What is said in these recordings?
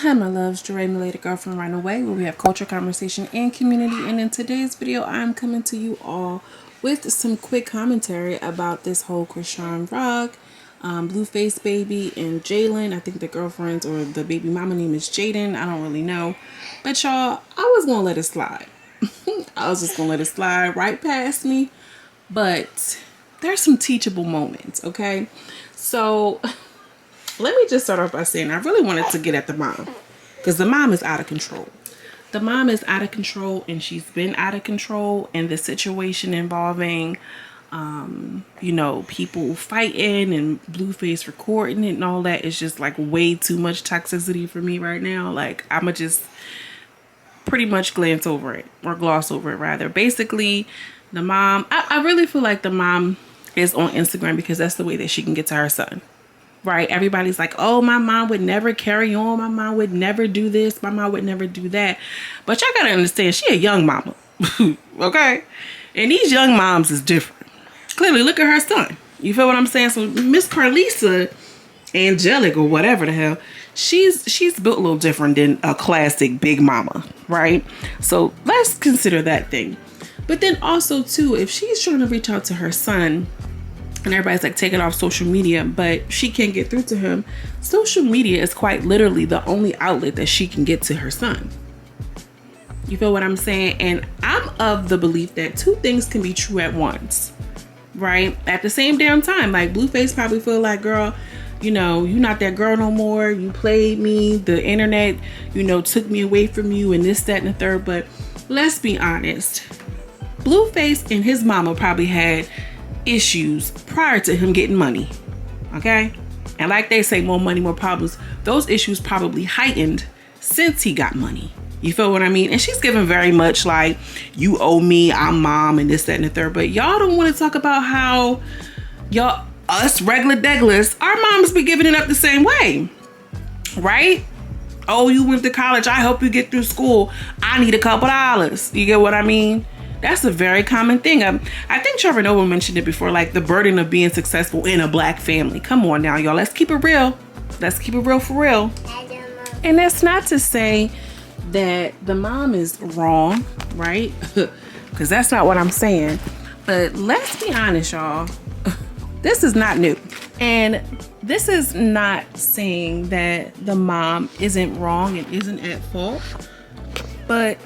Hi my loves, Jaidyn, my lady girlfriend run away, where we have culture, conversation, and community. And in today's video, I'm coming to you all with some quick commentary about this whole Chrisean Rock, BLUEFACE baby, and Jaidyn. I think the girlfriend's or the baby mama name is Jaidyn. I don't really know. But y'all, I was going to let it slide. I was just going to let it slide right past me. But there's some teachable moments, okay? So let me just start off by saying I really wanted to get at the mom, because the mom is out of control. The mom is out of control, and she's been out of control. And the situation involving, you know, people fighting and BLUEFACE recording it and all that is just like way too much toxicity for me right now. Like, I'ma just pretty much glance over it, or gloss over it rather. Basically, the mom, I really feel like the mom is on Instagram because that's the way that she can get to her son. Right? Everybody's like, oh, my mom would never carry on. My mom would never do this. My mom would never do that. But y'all gotta understand, she a young mama. Okay? And these young moms is different. Clearly, look at her son. You feel what I'm saying? So Miss Carlisa, angelic or whatever the hell, she's built a little different than a classic big mama. Right? So let's consider that thing. But then also, too, if she's trying to reach out to her son, and everybody's like taking off social media, but she can't get through to him, social media is quite literally the only outlet that she can get to her son. You feel what I'm saying? And I'm of the belief that two things can be true at once, right? At the same damn time. Like, BLUEFACE probably feel like, girl, you know, you're not that girl no more. You played me. The internet, you know, took me away from you and this, that, and the third. But let's be honest. BLUEFACE and his mama probably had issues prior to him getting money. Okay? And like they say, more money, more problems. Those issues probably heightened since he got money. You feel what I mean? And she's given very much like, you owe me, I'm mom, and this, that, and the third. But y'all don't want to talk about how y'all, us regular deglers, our moms be giving it up the same way. Right? Oh, you went to college. I hope you get through school. I need a couple dollars. You get what I mean? That's a very common thing. I think Trevor Noah mentioned it before, like the burden of being successful in a black family. Come on now, y'all. Let's keep it real. Let's keep it real for real. And that's not to say that the mom is wrong, right? Because that's not what I'm saying. But let's be honest, y'all. This is not new. And this is not saying that the mom isn't wrong and isn't at fault. But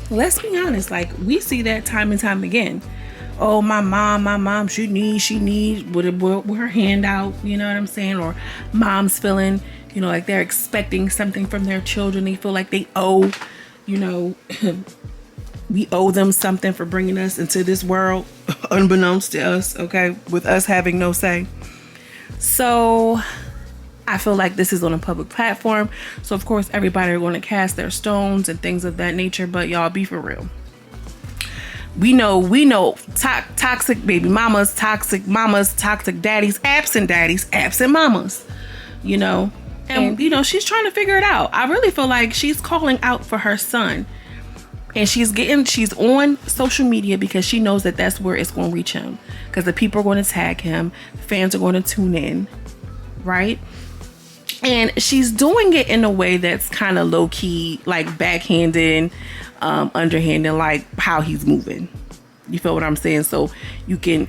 let's be honest, like, we see that time and time again. Oh, my mom, she needs with her hand out, you know what I'm saying? Or moms feeling, you know, like they're expecting something from their children. They feel like they owe, you know, we owe them something for bringing us into this world, unbeknownst to us, okay? With us having no say. So I feel like this is on a public platform, so of course everybody are going to cast their stones and things of that nature. But y'all, be for real. We know toxic baby mamas, toxic daddies, absent mamas, you know. And you know, she's trying to figure it out. I really feel like she's calling out for her son, and she's on social media because she knows that that's where it's going to reach him, because the people are going to tag him, fans are going to tune in, right? And she's doing it in a way that's kind of low-key, like backhanded, underhanded, like how he's moving. You feel what I'm saying? So you can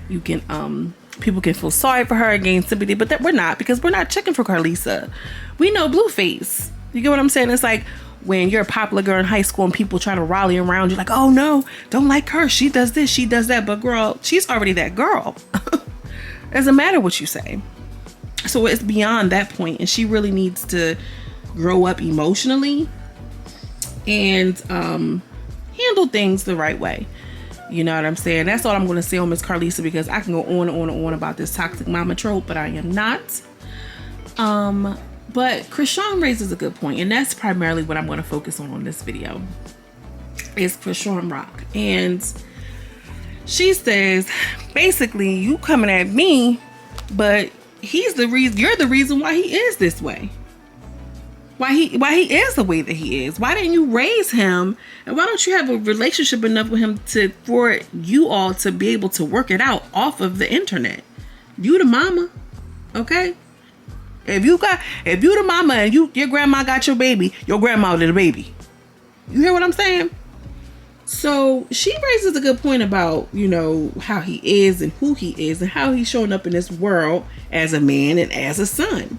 people can feel sorry for her, gain sympathy, but that we're not, because we're not checking for Carlisa. We know BLUEFACE. You get what I'm saying? It's like when you're a popular girl in high school and people try to rally around you, like, oh no, don't like her. She does this, she does that. But girl, she's already that girl. Doesn't matter what you say. So it's beyond that point, and she really needs to grow up emotionally and handle things the right way. You know what I'm saying? That's all I'm going to say on Miss Carlisa, because I can go on and on and on about this toxic mama trope, but I am not. But Chrisean raises a good point, and that's primarily what I'm going to focus on this video, is Chrisean Rock. And she says, basically, you coming at me, but he's the reason, you're the reason why he is this way. Why he is the way that he is. Why didn't you raise him? And why don't you have a relationship enough with him for you all to be able to work it out off of the internet? You the mama, okay? If you the mama and your grandma got your baby, your grandma did the baby. You hear what I'm saying? So she raises a good point about, you know, how he is and who he is and how he's showing up in this world as a man and as a son.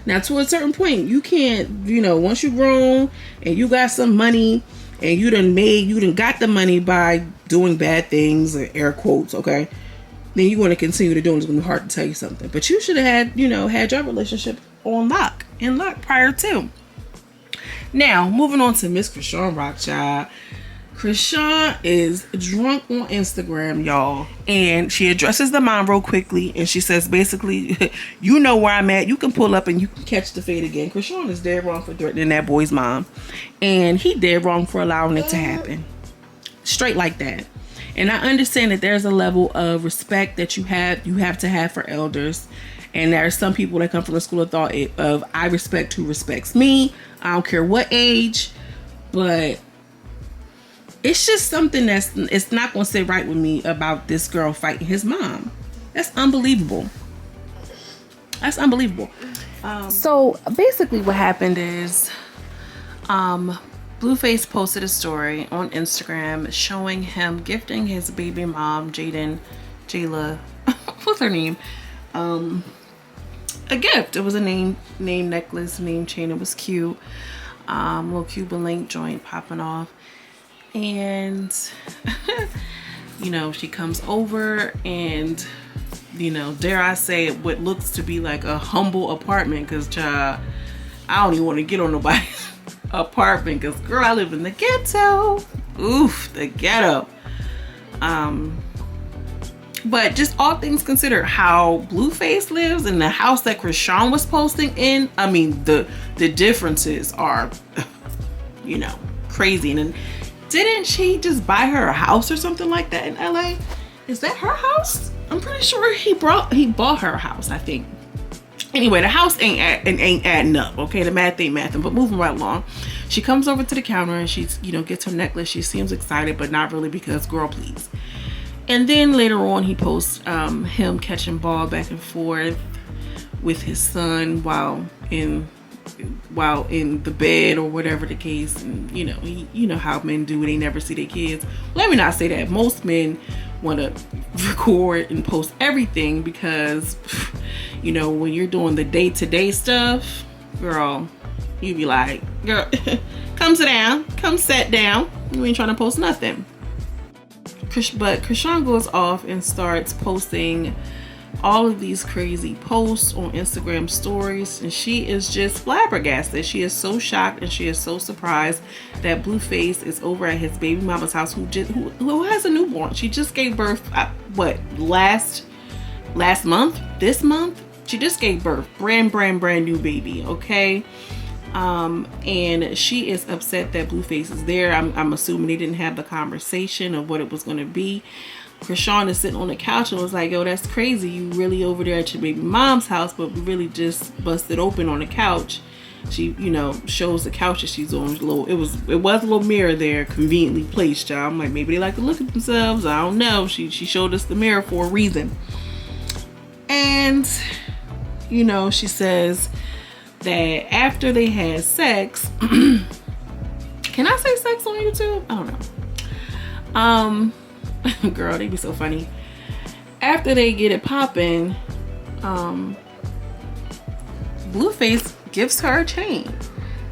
Now, to a certain point, you can't, you know, once you're grown and you got some money and you done got the money by doing bad things, or air quotes, okay? Then you're going to continue to do it. It's going to be hard to tell you something. But you should have had your relationship on lock prior to. Now, moving on to Miss Chrisean Rock, child. Chrisean is drunk on Instagram, y'all. And she addresses the mom real quickly. And she says, basically, you know where I'm at. You can pull up and you can catch the fade again. Chrisean is dead wrong for threatening that boy's mom. And he dead wrong for allowing it to happen. Straight like that. And I understand that there's a level of respect that you have to have for elders. And there are some people that come from a school of thought of I respect who respects me. I don't care what age. But it's just something it's not going to sit right with me about this girl fighting his mom. That's unbelievable. That's unbelievable. So basically what happened is BLUEFACE posted a story on Instagram showing him gifting his baby mom, Jaidyn, Jayla, what's her name? A gift. It was a name necklace, name chain. It was cute. Little Cuban link joint popping off. And, you know, she comes over and, you know, dare I say it, what looks to be like a humble apartment. Because, child, I don't even want to get on nobody's apartment. Because, girl, I live in the ghetto. Oof, the ghetto. But just all things considered, how BLUEFACE lives and the house that Chrisean was posting in, I mean, the differences are, you know, crazy. And didn't she just buy her a house or something like that in LA? Is that her house? I'm pretty sure he bought her a house, I think. Anyway, the house ain't adding up, okay? The math ain't mathing, but moving right along. She comes over to the counter and she's, you know, gets her necklace. She seems excited, but not really, because girl, please. And then later on, he posts him catching ball back and forth with his son while in the bed or whatever the case. And you know how men do, they never see their kids. Let me not say that. Most men want to record and post everything because, you know, when you're doing the day-to-day stuff, girl, you be like, girl, come sit down, come sit down. You ain't trying to post nothing. But Chrisean goes off and starts posting all of these crazy posts on Instagram stories, and she is just flabbergasted. She is so shocked and she is so surprised that BLUEFACE is over at his baby mama's house, who has a newborn. She just gave birth last month, this month. She just gave birth, brand new baby, okay? And she is upset that BLUEFACE is there. I'm assuming they didn't have the conversation of what it was going to be. Chrisean is sitting on the couch and was like, yo, that's crazy. You really over there at your baby mom's house, but we really just busted open on the couch. She, you know, shows the couch that she's on. It was a little mirror there, conveniently placed, y'all. I'm like, maybe they like to look at themselves. I don't know. She showed us the mirror for a reason. And, you know, she says that after they had sex, can I say sex on YouTube? I don't know. Girl, they be so funny. After they get it popping, BLUEFACE gives her a chain.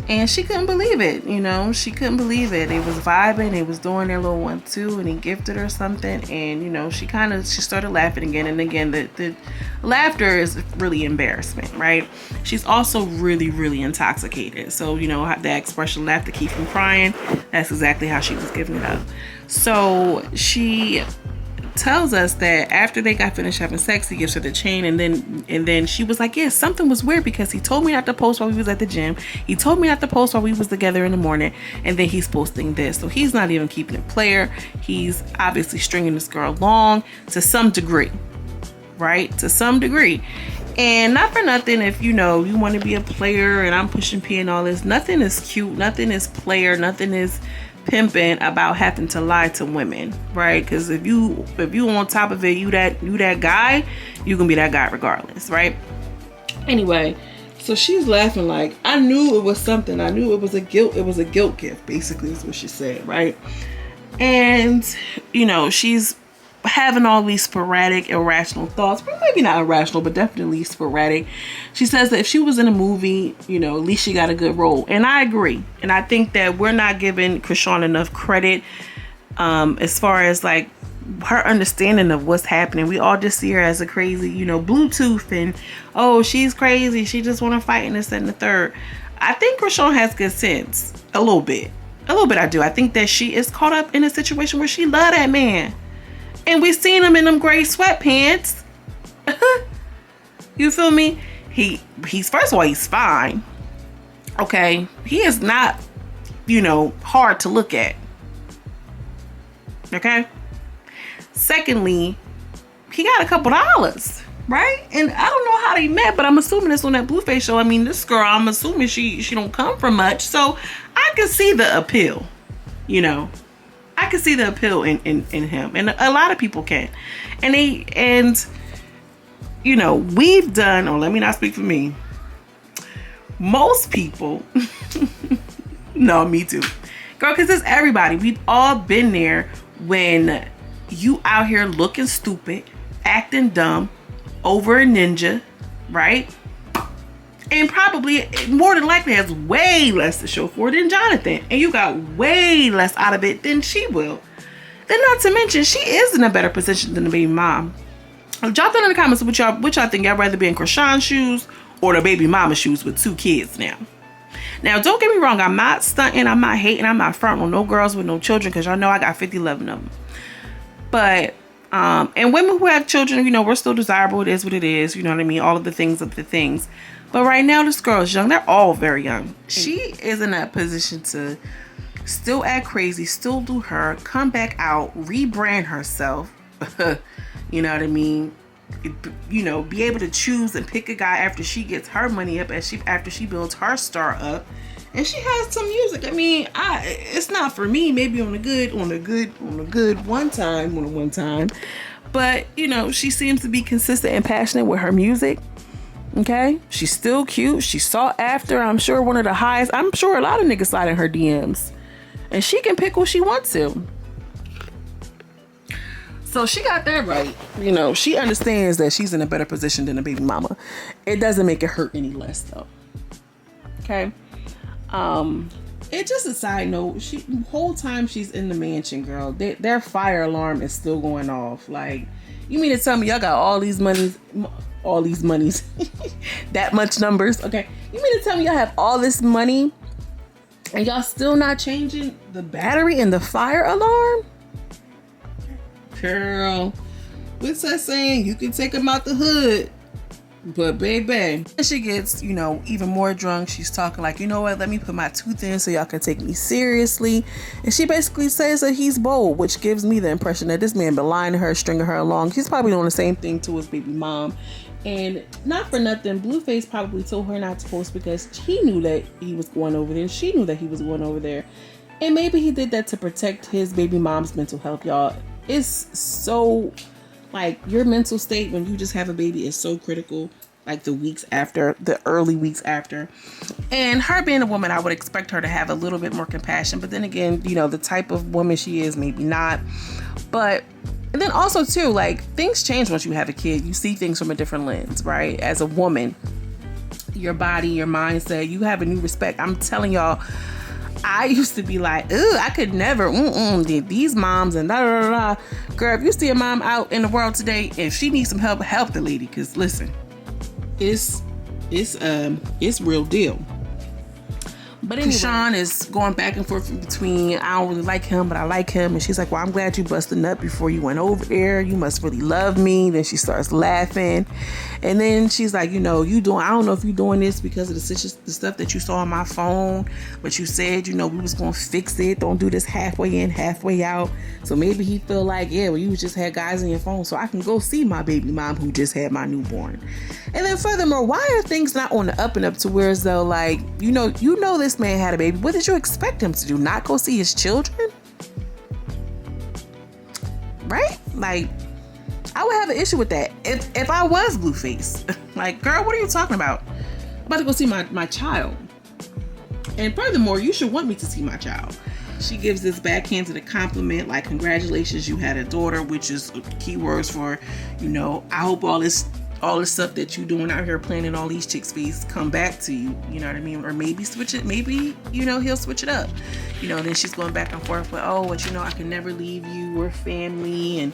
And she couldn't believe it, you know. She couldn't believe it. They was vibing. They was doing their little 1-2, and he gifted her something. And, you know, she started laughing again. And again, the laughter is really embarrassment, right? She's also really, really intoxicated. So, you know, that expression, laugh to keep from crying, that's exactly how she was giving it up. So she tells us that after they got finished having sex, he gives her the chain, and then she was like, yeah, something was weird because he told me not to post while we was at the gym. He told me not to post while we was together in the morning, and then he's posting this. So he's not even keeping it player. He's obviously stringing this girl along to some degree, right? To some degree. And not for nothing, if you know you want to be a player and I'm pushing P and all this, nothing is cute, nothing is player, nothing is pimping about having to lie to women, right? Because if you on top of it, you that guy, you gonna be that guy regardless, right? Anyway, so she's laughing like, I knew it was something. I knew it was a guilt gift, basically is what she said, right? And, you know, she's having all these sporadic, irrational thoughts. Well, maybe not irrational, but definitely sporadic. She says that if she was in a movie, you know, at least she got a good role. And I agree. And I think that we're not giving Chrisean enough credit as far as like her understanding of what's happening. We all just see her as a crazy, you know, Bluetooth and, oh, she's crazy. She just want to fight and this and the third. I think Chrisean has good sense. A little bit I do. I think that she is caught up in a situation where she love that man. And we seen him in them gray sweatpants. You feel me? He's first of all, he's fine. Okay. He is not, you know, hard to look at. Okay. Secondly, he got a couple dollars, right? And I don't know how they met, but I'm assuming it's on that BLUEFACE show. I mean, this girl, I'm assuming she don't come from much. So I can see the appeal, you know. I can see the appeal in him, and a lot of people can. And you know, we've done, or let me not speak for me, most people, no, me too, girl, because it's everybody. We've all been there when you out here looking stupid, acting dumb, over a ninja, right? And probably, more than likely, has way less to show for it than Jonathan. And you got way less out of it than she will. Then not to mention, she is in a better position than the baby mom. Drop that in the comments which y'all think. Y'all rather be in Chrisean's shoes or the baby mama's shoes with 2 kids now. Now, don't get me wrong. I'm not stunting. I'm not hating. I'm not fronting on no girls with no children, because y'all know I got 50-11 of them. But, and women who have children, you know, we're still desirable. It is what it is. You know what I mean? All of the things of the things. But right now, this girl is young. They're all very young. She is in that position to still act crazy, still do her, come back out, rebrand herself. You know what I mean? You know, be able to choose and pick a guy after she gets her money up, after she builds her star up. And she has some music. I mean, it's not for me. Maybe on a good one time. But, you know, she seems to be consistent and passionate with her music. Okay, she's still cute. She's sought after. I'm sure one of the highest. I'm sure a lot of niggas slide in her DMs, and she can pick who she wants to. So she got that right. You know, she understands that she's in a better position than a baby mama. It doesn't make it hurt any less, though. Okay. It's just a side note. The whole time she's in the mansion, girl, their fire alarm is still going off. Like, you mean to tell me y'all got all these monies, that much numbers? Okay. You mean to tell me y'all have all this money and y'all still not changing the battery in the fire alarm? Girl, what's that saying? You can take them out the hood, but baby. And she gets, you know, even more drunk. She's talking like, you know what, let me put my tooth in so y'all can take me seriously. And she basically says that he's bold, which gives me the impression that this man been lying to her, stringing her along. He's probably doing the same thing to his baby mom. And not for nothing, BLUEFACE probably told her not to post because he knew that he was going over there. She knew that he was going over there. And maybe he did that to protect his baby mom's mental health, y'all. It's so, like, your mental state when you just have a baby is so critical. Like the early weeks after. And her being a woman, I would expect her to have a little bit more compassion. But then again, you know, the type of woman she is, maybe not. But, and then also too, like, things change once you have a kid. You see things from a different lens, right? As a woman, your body, your mindset, you have a new respect. I'm telling y'all, I used to be like, ugh, I could never, these moms and da da da da. Girl, if you see a mom out in the world today, if she needs some help, help the lady. Because listen, it's real deal. But anyway, Chrisean is going back and forth between, I don't really like him, but I like him. And she's like, well, I'm glad you busted nut before you went over there. You must really love me. Then she starts laughing. And then she's like, you know, I don't know if you're doing this because of the stuff that you saw on my phone, but you said, you know, we was going to fix it. Don't do this halfway in, halfway out. So maybe he feel like, yeah, well, you just had guys on your phone so I can go see my baby mom who just had my newborn. And then furthermore, why are things not on the up and up to where as though, like, you know this man had a baby. What did you expect him to do? Not go see his children? Right? Like, I would have an issue with that if I was BLUEFACE. Like, girl, what are you talking about? I'm about to go see my child. And furthermore, you should want me to see my child. She gives this backhanded compliment, like, congratulations, you had a daughter, which is keywords for, you know, I hope all this stuff that you doing out here planning all these chicks' fees come back to you, you know what I mean? Or maybe switch it, maybe, you know, he'll switch it up. You know, then she's going back and forth with, oh, but you know, I can never leave you, we're family, and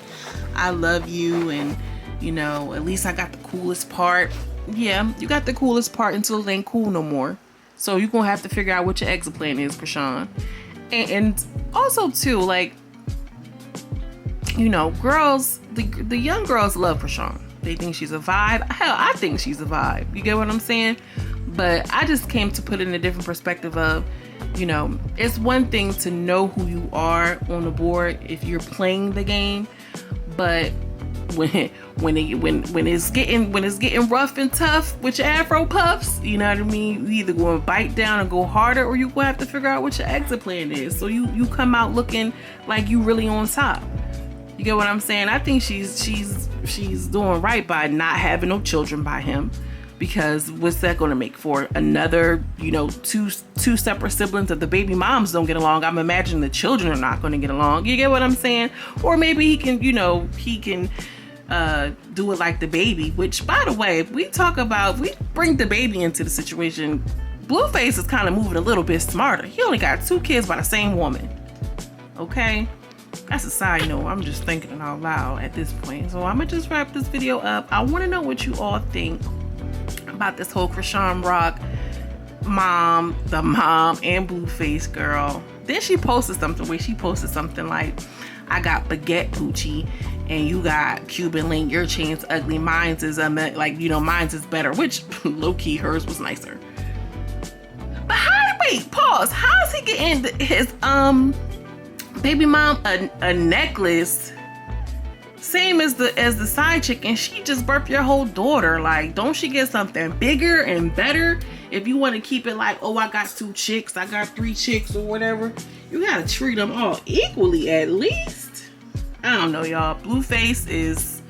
I love you, and, you know, at least I got the coolest part. Yeah, you got the coolest part until it ain't cool no more. So you're gonna have to figure out what your exit plan is, Chrisean. And also too, like, you know, girls, the young girls love Chrisean. They think she's a vibe. Hell, I think she's a vibe. You get what I'm saying? But I just came to put it in a different perspective of, you know, it's one thing to know who you are on the board if you're playing the game, but when it's getting rough and tough with your afro puffs, you know what I mean? You either going to bite down and go harder, or you gonna have to figure out what your exit plan is, so you come out looking like you really on top. You get what I'm saying? I think she's doing right by not having no children by him, because what's that going to make for another, you know, two separate siblings? If the baby moms don't get along, I'm imagining the children are not going to get along. You get what I'm saying? Or maybe he can do it like the baby, which, by the way, if we bring the baby into the situation, BLUEFACE is kind of moving a little bit smarter. He only got 2 kids by the same woman. Okay? That's a side note. I'm just thinking it out loud at this point. So I'm gonna just wrap this video up. I want to know what you all think about this whole Chrisean Rock the mom and BLUEFACE girl. Then she posted something like, I got baguette Poochie and you got Cuban link. Your chain's ugly. Mine's is mine's is better, which low-key hers was nicer. But pause. How is he getting his baby mom a necklace same as the side chick, and she just birthed your whole daughter? Like, don't she get something bigger and better? If you want to keep it like, oh, I got 2 chicks, I got 3 chicks, or whatever, you gotta treat them all equally at least. I don't know, y'all. BLUEFACE is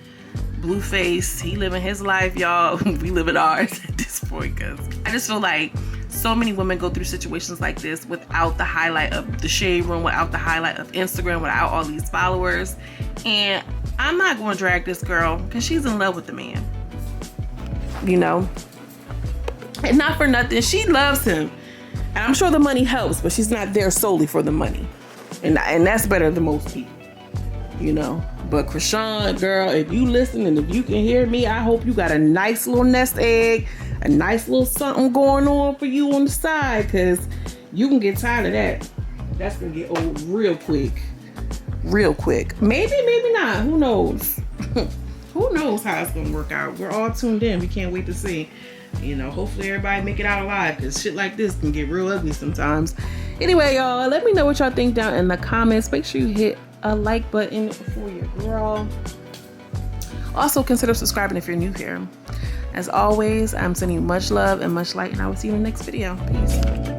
BLUEFACE. He living his life, y'all. We living ours at this point, because I just feel like so many women go through situations like this without the highlight of the shade room, without the highlight of Instagram, without all these followers. And I'm not going to drag this girl because she's in love with the man, you know, and not for nothing. She loves him, and I'm sure the money helps, but she's not there solely for the money, and that's better than most people, you know. But Chrisean, girl, if you listen and if you can hear me, I hope you got a nice little nest egg, a nice little something going on for you on the side, because you can get tired of that. That's gonna get old real quick. Maybe not. Who knows? Who knows how it's gonna work out? We're all tuned in. We can't wait to see. You know, hopefully everybody make it out alive, because shit like this can get real ugly sometimes. Anyway, y'all, let me know what y'all think down in the comments. Make sure you hit a like button for your girl. Also, consider subscribing if you're new here. As always, I'm sending you much love and much light, and I will see you in the next video. Peace.